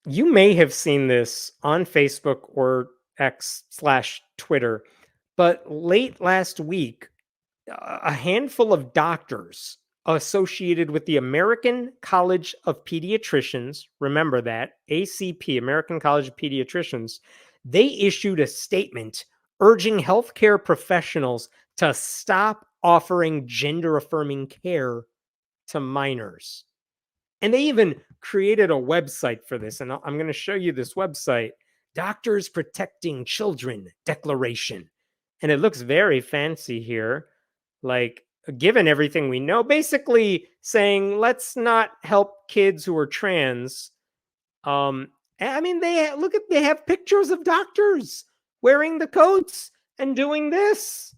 You may have seen this on Facebook or X/Twitter, but late last week, a handful of doctors associated with the American College of Pediatricians, remember that, ACP, American College of Pediatricians, they issued a statement urging healthcare professionals to stop offering gender-affirming care to minors. And they even created a website for this. And I'm going to show you this website, Doctors Protecting Children Declaration. And it looks very fancy here. Like, given everything we know, basically saying, let's not help kids who are trans. I mean, they have pictures of doctors wearing the coats and doing this.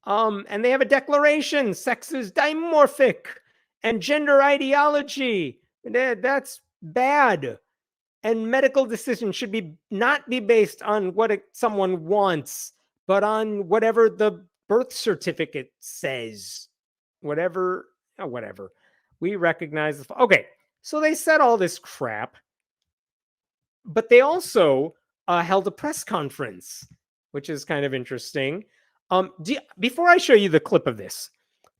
And they have a declaration, sex is dimorphic and gender ideology. That's bad. And medical decisions should not be based on what someone wants, but on whatever the birth certificate says. Whatever. We recognize. Okay, so they said all this crap, but they also held a press conference, which is kind of interesting. Before I show you the clip of this,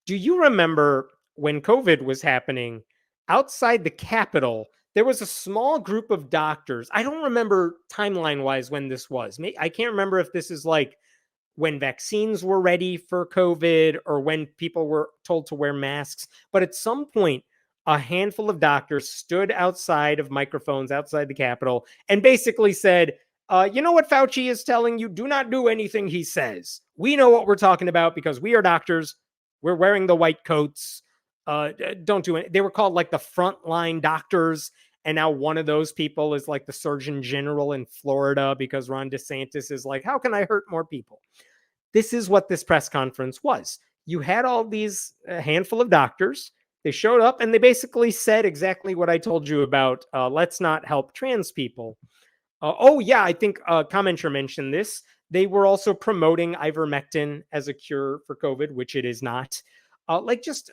do you remember when COVID was happening outside the Capitol? There was a small group of doctors. I don't remember timeline-wise when this was. I can't remember if this is like when vaccines were ready for COVID or when people were told to wear masks. But at some point, a handful of doctors stood outside of microphones outside the Capitol and basically said, you know what Fauci is telling you? Do not do anything he says. We know what we're talking about because we are doctors. We're wearing the white coats. Don't do it. They were called like the frontline doctors. And now one of those people is like the Surgeon General in Florida because Ron DeSantis is like, how can I hurt more people? This is what this press conference was. You had all these handful of doctors. They showed up and they basically said exactly what I told you about. Let's not help trans people. Oh, yeah, I think a commenter mentioned this. They were also promoting ivermectin as a cure for COVID, which it is not. Just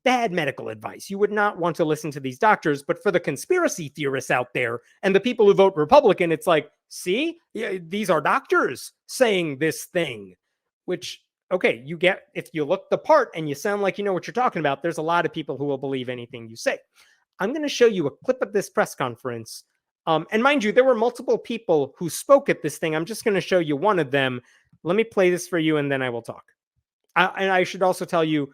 bad medical advice. You would not want to listen to these doctors. But for the conspiracy theorists out there and the people who vote Republican, it's like, see, these are doctors saying this thing, which, okay, you get, if you look the part and you sound like you know what you're talking about, there's a lot of people who will believe anything you say. I'm going to show you a clip of this press conference. And mind you, there were multiple people who spoke at this thing. I'm just going to show you one of them. Let me play this for you and then I will talk. And I should also tell you,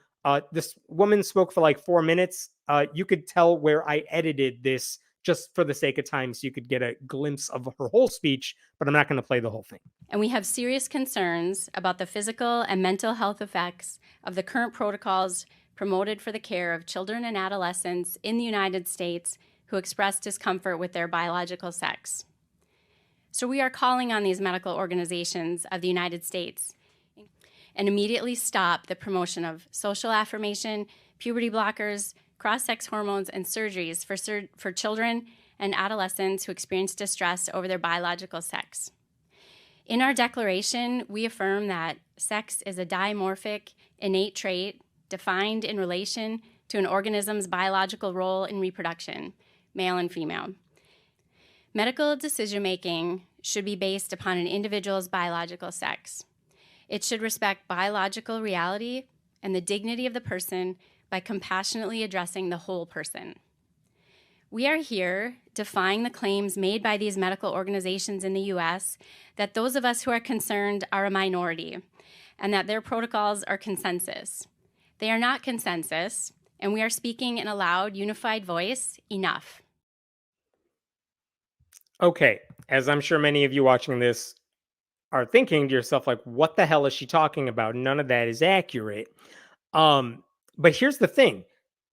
this woman spoke for like 4 minutes. You could tell where I edited this just for the sake of time so you could get a glimpse of her whole speech, but I'm not going to play the whole thing. And we have serious concerns about the physical and mental health effects of the current protocols promoted for the care of children and adolescents in the United States who express discomfort with their biological sex. So we are calling on these medical organizations of the United States and immediately stop the promotion of social affirmation, puberty blockers, cross-sex hormones, and surgeries for children and adolescents who experience distress over their biological sex. In our declaration, we affirm that sex is a dimorphic, innate trait defined in relation to an organism's biological role in reproduction, male and female. Medical decision-making should be based upon an individual's biological sex. It should respect biological reality and the dignity of the person by compassionately addressing the whole person. We are here defying the claims made by these medical organizations in the US that those of us who are concerned are a minority and that their protocols are consensus. They are not consensus, and we are speaking in a loud, unified voice, enough. Okay, as I'm sure many of you watching this are thinking to yourself, like, what the hell is she talking about? None of that is accurate. But here's the thing.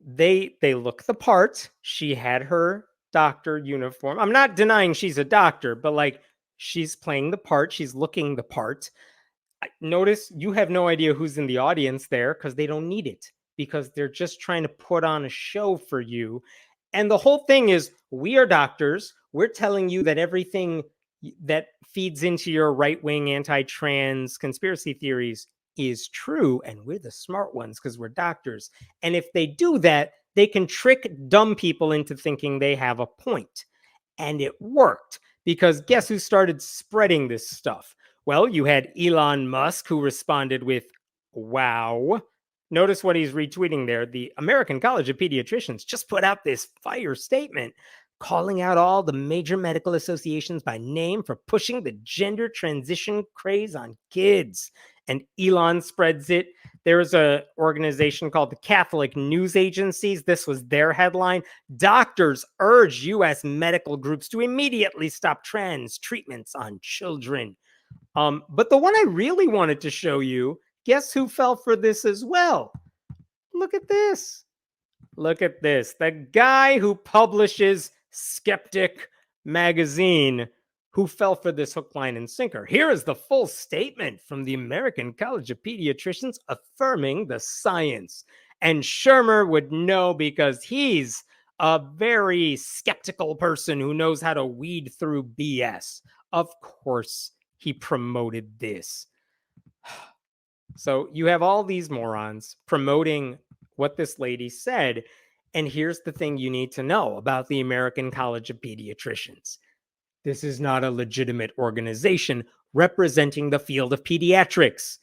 They look the part. She had her doctor uniform. I'm not denying she's a doctor, but like she's playing the part. She's looking the part. Notice you have no idea who's in the audience there because they don't need it because they're just trying to put on a show for you. And the whole thing is we are doctors. We're telling you that everything that feeds into your right-wing anti-trans conspiracy theories is true, and we're the smart ones because we're doctors. And if they do that, they can trick dumb people into thinking they have a point. And it worked, because guess who started spreading this stuff? Well, you had Elon Musk, who responded with, wow. Notice what he's retweeting there. The American College of Pediatricians just put out this fire statement calling out all the major medical associations by name for pushing the gender transition craze on kids. And Elon spreads it. There's an organization called the Catholic News Agencies. This was their headline. Doctors urge U.S. medical groups to immediately stop trans treatments on children. But the one I really wanted to show you, guess who fell for this as well? Look at this. Look at this. The guy who publishes Skeptic magazine, who fell for this hook, line, and sinker. Here is the full statement from the American College of Pediatricians affirming the science. And Shermer would know, because he's a very skeptical person who knows how to weed through BS. Of course, he promoted this. So you have all these morons promoting what this lady said. And here's the thing you need to know about the American College of Pediatricians. This is not a legitimate organization representing the field of pediatrics.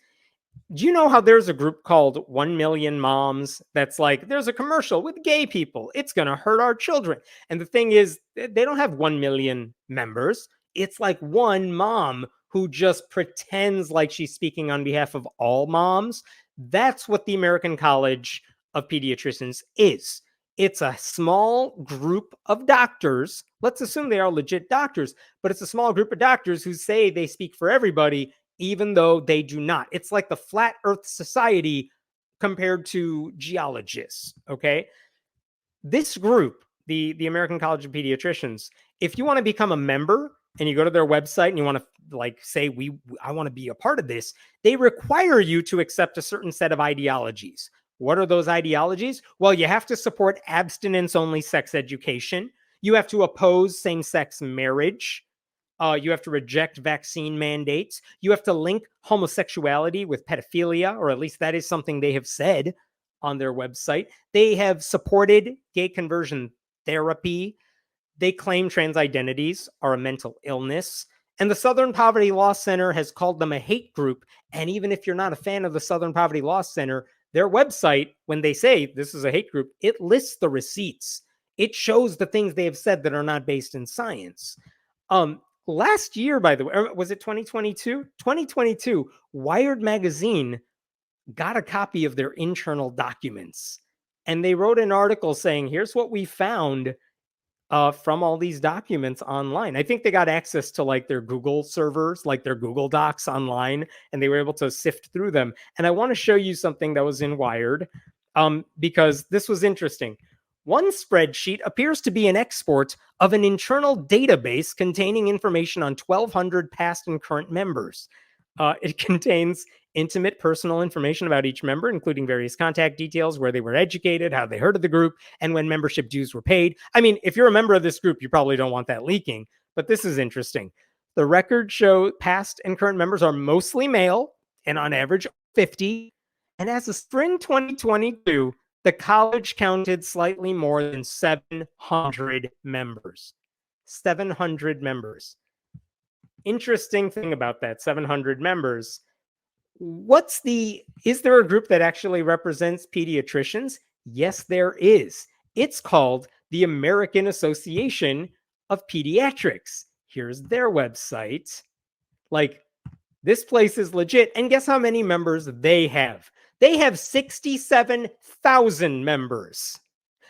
Do you know how there's a group called 1 Million Moms that's like, there's a commercial with gay people, it's going to hurt our children? And the thing is, they don't have 1 million members. It's like one mom who just pretends like she's speaking on behalf of all moms. That's what the American College of Pediatricians is. It's a small group of doctors. Let's assume they are legit doctors, but it's a small group of doctors who say they speak for everybody, even though they do not. It's like the Flat Earth Society compared to geologists, okay? This group, the American College of Pediatricians, if you want to become a member and you go to their website and you want to like say, I want to be a part of this, they require you to accept a certain set of ideologies. What are those ideologies? Well, you have to support abstinence-only sex education. You have to oppose same-sex marriage. You have to reject vaccine mandates. You have to link homosexuality with pedophilia, or at least that is something they have said on their website. They have supported gay conversion therapy. They claim trans identities are a mental illness. And the Southern Poverty Law Center has called them a hate group. And even if you're not a fan of the Southern Poverty Law Center, their website, when they say this is a hate group, it lists the receipts. It shows the things they have said that are not based in science. Last year, by the way, or was it 2022? 2022, Wired Magazine got a copy of their internal documents. And they wrote an article saying, here's what we found from all these documents online. I think they got access to like their Google servers, like their Google Docs online, and they were able to sift through them. And I want to show you something that was in Wired, because this was interesting. One spreadsheet appears to be an export of an internal database containing information on 1,200 past and current members. It contains intimate personal information about each member, including various contact details, where they were educated, how they heard of the group, and when membership dues were paid. I mean, if you're a member of this group, you probably don't want that leaking, but this is interesting. The records show past and current members are mostly male, and on average 50. And as of spring 2022, the college counted slightly more than 700 members. 700 members. Interesting thing about that, 700 members. Is there a group that actually represents pediatricians? Yes, there is. It's called the American Association of Pediatrics. Here's their website. Like, this place is legit. And guess how many members they have? They have 67,000 members.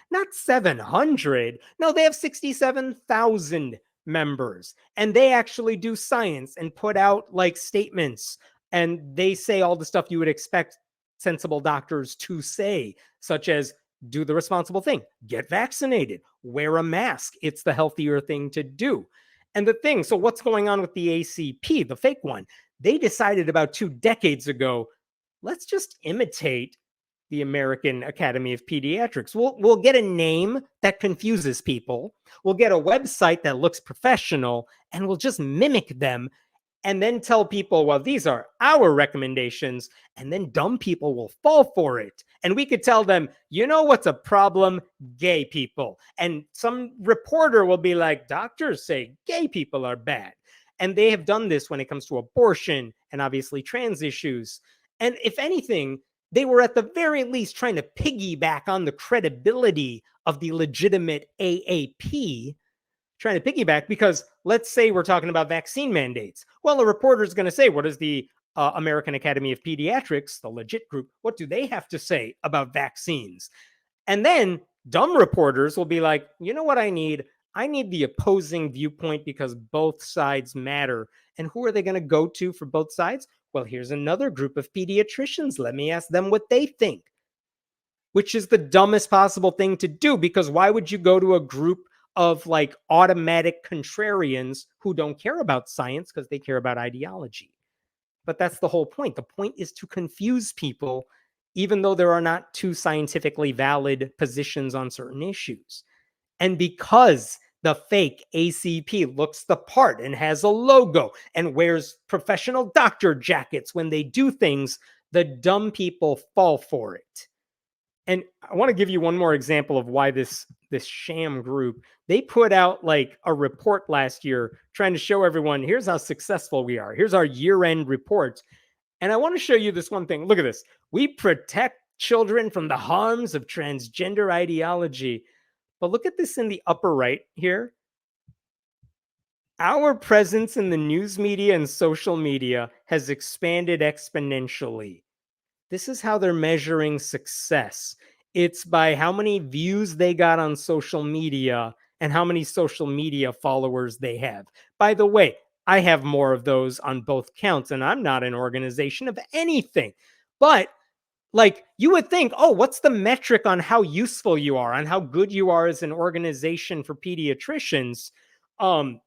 Not 700. No, they have 67,000 members. And they actually do science and put out like statements. And they say all the stuff you would expect sensible doctors to say, such as do the responsible thing, get vaccinated, wear a mask. It's the healthier thing to do. And the thing, so what's going on with the ACP, the fake one? They decided about 2 decades ago, let's just imitate the American Academy of Pediatrics. We'll get a name that confuses people. We'll get a website that looks professional, and we'll just mimic them and then tell people, well, these are our recommendations, and then dumb people will fall for it. And we could tell them, you know what's a problem? Gay people. And some reporter will be like, doctors say gay people are bad. And they have done this when it comes to abortion and obviously trans issues. And if anything, they were at the very least trying to piggyback on the credibility of the legitimate AAP, trying to piggyback, because let's say we're talking about vaccine mandates. Well, a reporter is going to say, what is the American Academy of Pediatrics, the legit group, what do they have to say about vaccines? And then dumb reporters will be like, you know what I need? I need the opposing viewpoint because both sides matter. And who are they going to go to for both sides? Well, here's another group of pediatricians. Let me ask them what they think, which is the dumbest possible thing to do, because why would you go to a group of like automatic contrarians who don't care about science because they care about ideology? But that's the whole point. The point is to confuse people, even though there are not two scientifically valid positions on certain issues. And because the fake ACP looks the part and has a logo and wears professional doctor jackets when they do things, the dumb people fall for it. And I want to give you one more example of why this sham group, they put out like a report last year trying to show everyone, here's how successful we are. Here's our year-end report. And I want to show you this one thing. Look at this. We protect children from the harms of transgender ideology. But look at this in the upper right here. Our presence in the news media and social media has expanded exponentially. This is how they're measuring success. It's by how many views they got on social media and how many social media followers they have. By the way, I have more of those on both counts, and I'm not an organization of anything. But like, you would think, oh, what's the metric on how useful you are, on how good you are as an organization for pediatricians? And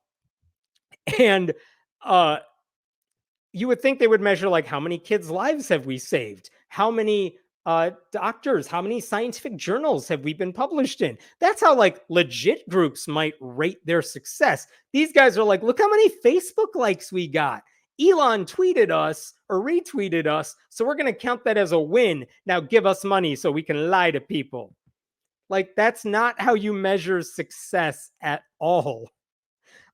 you would think they would measure like how many kids' lives have we saved? How many doctors, how many scientific journals have we been published in? That's how like legit groups might rate their success. These guys are like, look how many Facebook likes we got. Elon tweeted us or retweeted us, so we're going to count that as a win. Now give us money so we can lie to people. Like, that's not how you measure success at all.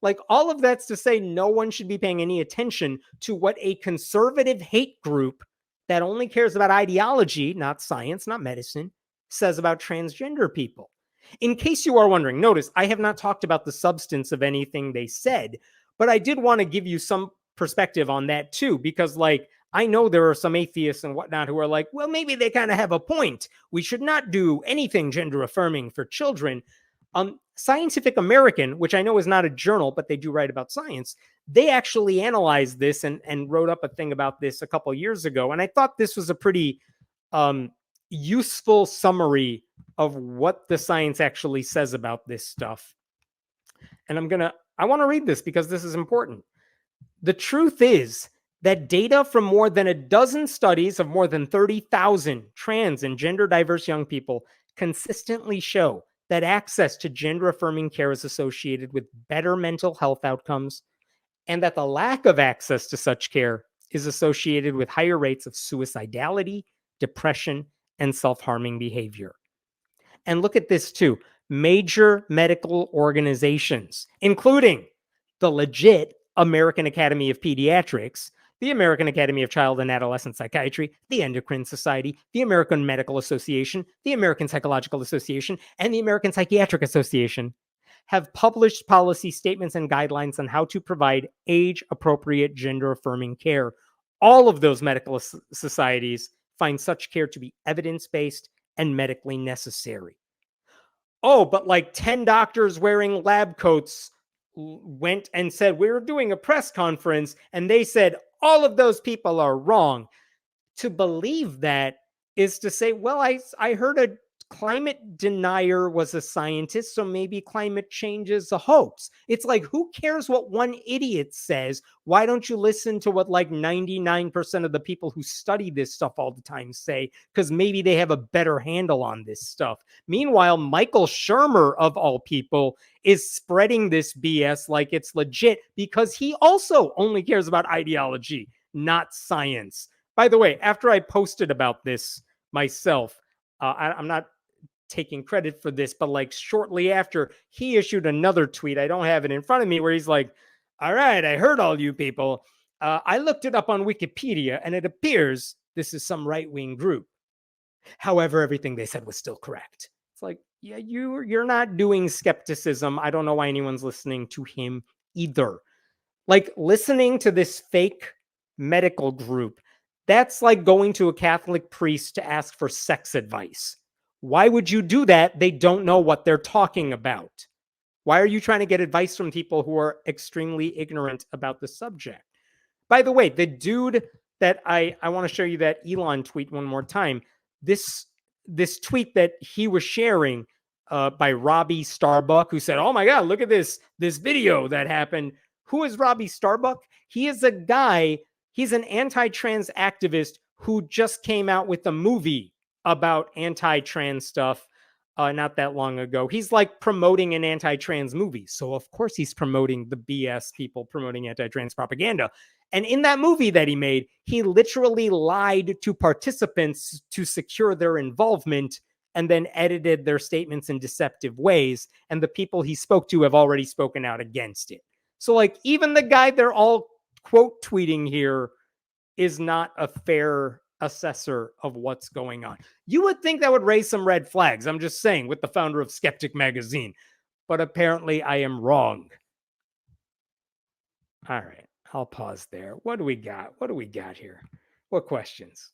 Like, all of that's to say no one should be paying any attention to what a conservative hate group that only cares about ideology, not science, not medicine, says about transgender people. In case you are wondering, notice I have not talked about the substance of anything they said, but I did want to give you some perspective on that too, because like, I know there are some atheists and whatnot who are like, well, maybe they kind of have a point. We should not do anything gender affirming for children. Scientific American, which I know is not a journal, but they do write about science, they actually analyzed this and wrote up a thing about this a couple years ago. And I thought this was a pretty useful summary of what the science actually says about this stuff. And I want to read this because this is important. The truth is that data from more than a dozen studies of more than 30,000 trans and gender diverse young people consistently show that access to gender-affirming care is associated with better mental health outcomes, and that the lack of access to such care is associated with higher rates of suicidality, depression, and self-harming behavior. And look at this too. Major medical organizations, including the legit American Academy of Pediatrics, the American Academy of Child and Adolescent Psychiatry, the Endocrine Society, the American Medical Association, the American Psychological Association, and the American Psychiatric Association, have published policy statements and guidelines on how to provide age-appropriate gender-affirming care. All of those medical societies find such care to be evidence-based and medically necessary. Oh, but like 10 doctors wearing lab coats went and said, we're doing a press conference, and they said, all of those people are wrong. To believe that is to say, well, I heard a climate denier was a scientist, so maybe climate change is a hoax. It's like, who cares what one idiot says? Why don't you listen to what like 99% of the people who study this stuff all the time say? Because maybe they have a better handle on this stuff. Meanwhile, Michael Shermer, of all people, is spreading this BS like it's legit because he also only cares about ideology, not science. By the way, after I posted about this myself, I'm not taking credit for this, but like shortly after, he issued another tweet. I don't have it in front of me, where he's like, all right, I heard all you people. I looked it up on Wikipedia, and it appears this is some right-wing group. However, everything they said was still correct. It's like, yeah, you're not doing skepticism. I don't know why anyone's listening to him either. Like, listening to this fake medical group, that's like going to a Catholic priest to ask for sex advice. Why would you do that? They don't know what they're talking about. Why are you trying to get advice from people who are extremely ignorant about the subject? By the way, the dude that I want to show you that Elon tweet one more time. This this tweet that he was sharing by Robbie Starbuck, who said, "Oh my God, look at this video that happened." Who is Robbie Starbuck? He is a guy. He's an anti-trans activist who just came out with a movie about anti-trans stuff not that long ago. He's like promoting an anti-trans movie. So of course he's promoting the BS people promoting anti-trans propaganda. And in that movie that he made, he literally lied to participants to secure their involvement and then edited their statements in deceptive ways. And the people he spoke to have already spoken out against it. So like even the guy they're all quote tweeting here is not a fair assessor of what's going on. You would think that would raise some red flags. I'm just saying, with the founder of Skeptic Magazine. But apparently I am wrong. All right, I'll pause there. What do we got? What do we got here? What questions?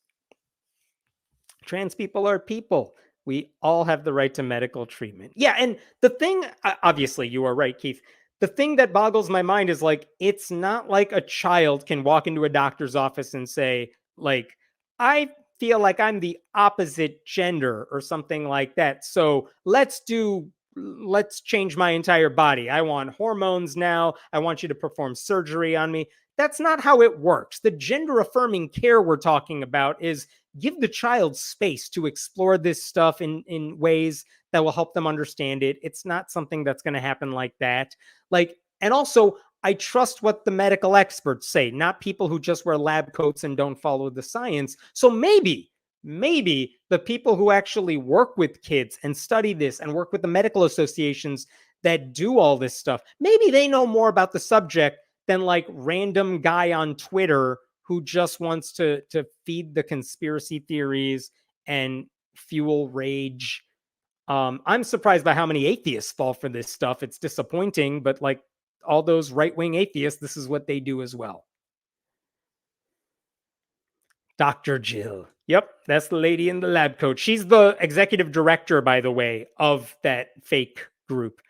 Trans people are people. We all have the right to medical treatment. Yeah, and the thing, obviously, you are right, Keith. The thing that boggles my mind is like, it's not like a child can walk into a doctor's office and say, like, I feel like I'm the opposite gender or something like that. So let's change my entire body. I want hormones now. I want you to perform surgery on me. That's not how it works. The gender affirming care we're talking about is give the child space to explore this stuff in ways that will help them understand it. It's not something that's going to happen like that. Like, and also, I trust what the medical experts say, not people who just wear lab coats and don't follow the science. So maybe the people who actually work with kids and study this and work with the medical associations that do all this stuff, maybe they know more about the subject than like random guy on Twitter who just wants to feed the conspiracy theories and fuel rage. I'm surprised by how many atheists fall for this stuff. It's disappointing, but like all those right-wing atheists, this is what they do as well. Dr. Jill. Yep, that's the lady in the lab coat. She's the executive director, by the way, of that fake group.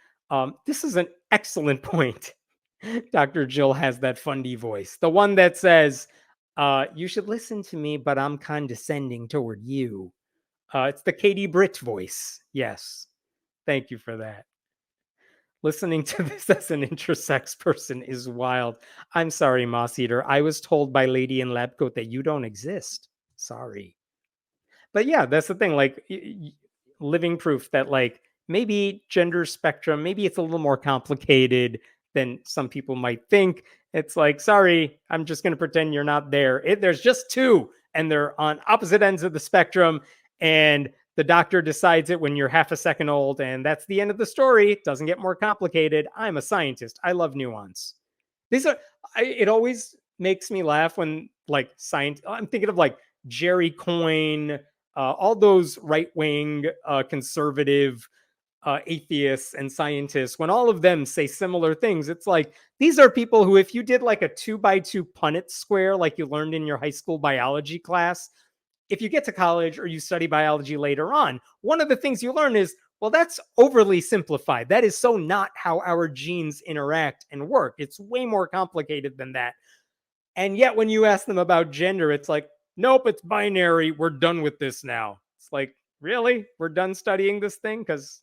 This is an excellent point. Dr. Jill has that fundy voice. The one that says, you should listen to me, but I'm condescending toward you. It's the Katie Britt voice. Yes. Thank you for that. Listening to this as an intersex person is wild. I'm sorry, Moss Eater. I was told by Lady in Lab Coat that you don't exist. Sorry. But yeah, that's the thing. Like, living proof that, like, maybe gender spectrum, maybe it's a little more complicated than some people might think. It's like, sorry, I'm just going to pretend you're not there. There's just two, and they're on opposite ends of the spectrum. And the doctor decides it when you're half a second old, and that's the end of the story. It doesn't get more complicated. I'm a scientist. I love nuance. It always makes me laugh when, like, science, I'm thinking of like Jerry Coyne, all those right-wing conservative atheists and scientists, when all of them say similar things, it's like, these are people who, if you did like a 2x2 Punnett square, like you learned in your high school biology class, if you get to college or you study biology later on, one of the things you learn is, well, that's overly simplified. That is so not how our genes interact and work. It's way more complicated than that. And yet when you ask them about gender, it's like, nope, it's binary. We're done with this now. It's like, really? We're done studying this thing? Because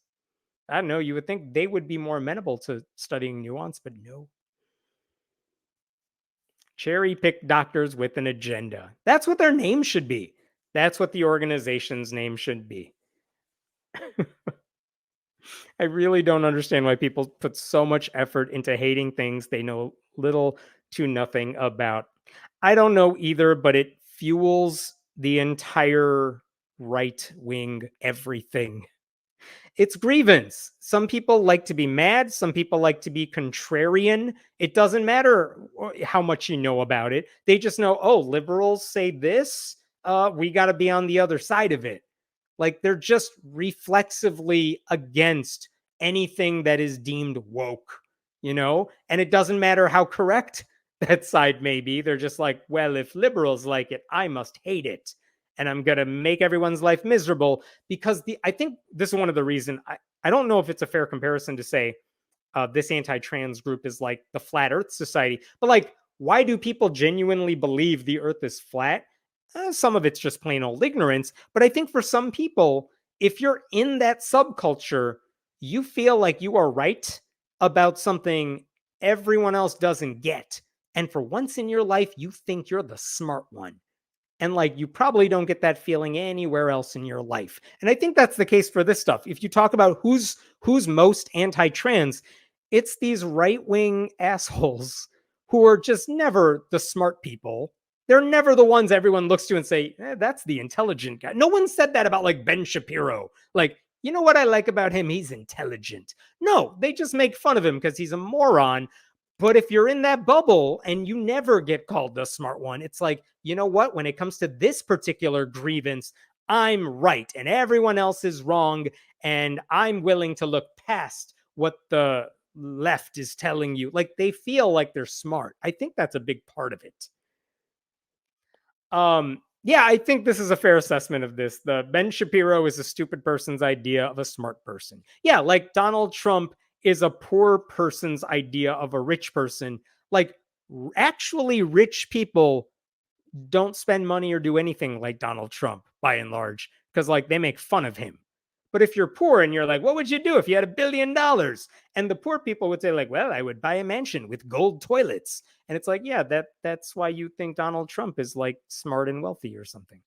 I don't know, you would think they would be more amenable to studying nuance, but no. Cherry pick doctors with an agenda. That's what their name should be. That's what the organization's name should be. I really don't understand why people put so much effort into hating things they know little to nothing about. I don't know either, but it fuels the entire right wing everything. It's grievance. Some people like to be mad. Some people like to be contrarian. It doesn't matter how much you know about it. They just know, oh, liberals say this. We got to be on the other side of it. Like they're just reflexively against anything that is deemed woke, And it doesn't matter how correct that side may be. They're just like, well, if liberals like it, I must hate it. And I'm going to make everyone's life miserable because I think this is one of the reasons I don't know if it's a fair comparison to say this anti-trans group is like the Flat Earth Society, but like, why do people genuinely believe the Earth is flat? Some of it's just plain old ignorance, but I think for some people, if you're in that subculture, you feel like you are right about something everyone else doesn't get. And for once in your life, you think you're the smart one. And like, you probably don't get that feeling anywhere else in your life. And I think that's the case for this stuff. If you talk about who's most anti-trans, it's these right-wing assholes who are just never the smart people. They're never the ones everyone looks to and say, that's the intelligent guy. No one said that about like Ben Shapiro. Like, you know what I like about him? He's intelligent. No, they just make fun of him because he's a moron. But if you're in that bubble and you never get called the smart one, it's like, you know what? When it comes to this particular grievance, I'm right and everyone else is wrong. And I'm willing to look past what the left is telling you. Like they feel like they're smart. I think that's a big part of it. Yeah, I think this is a fair assessment of this. The Ben Shapiro is a stupid person's idea of a smart person. Yeah, like Donald Trump is a poor person's idea of a rich person. Like actually rich people don't spend money or do anything like Donald Trump by and large because like they make fun of him. But if you're poor and you're like, what would you do if you had $1 billion? And the poor people would say like, well, I would buy a mansion with gold toilets. And it's like, yeah, that's why you think Donald Trump is like smart and wealthy or something.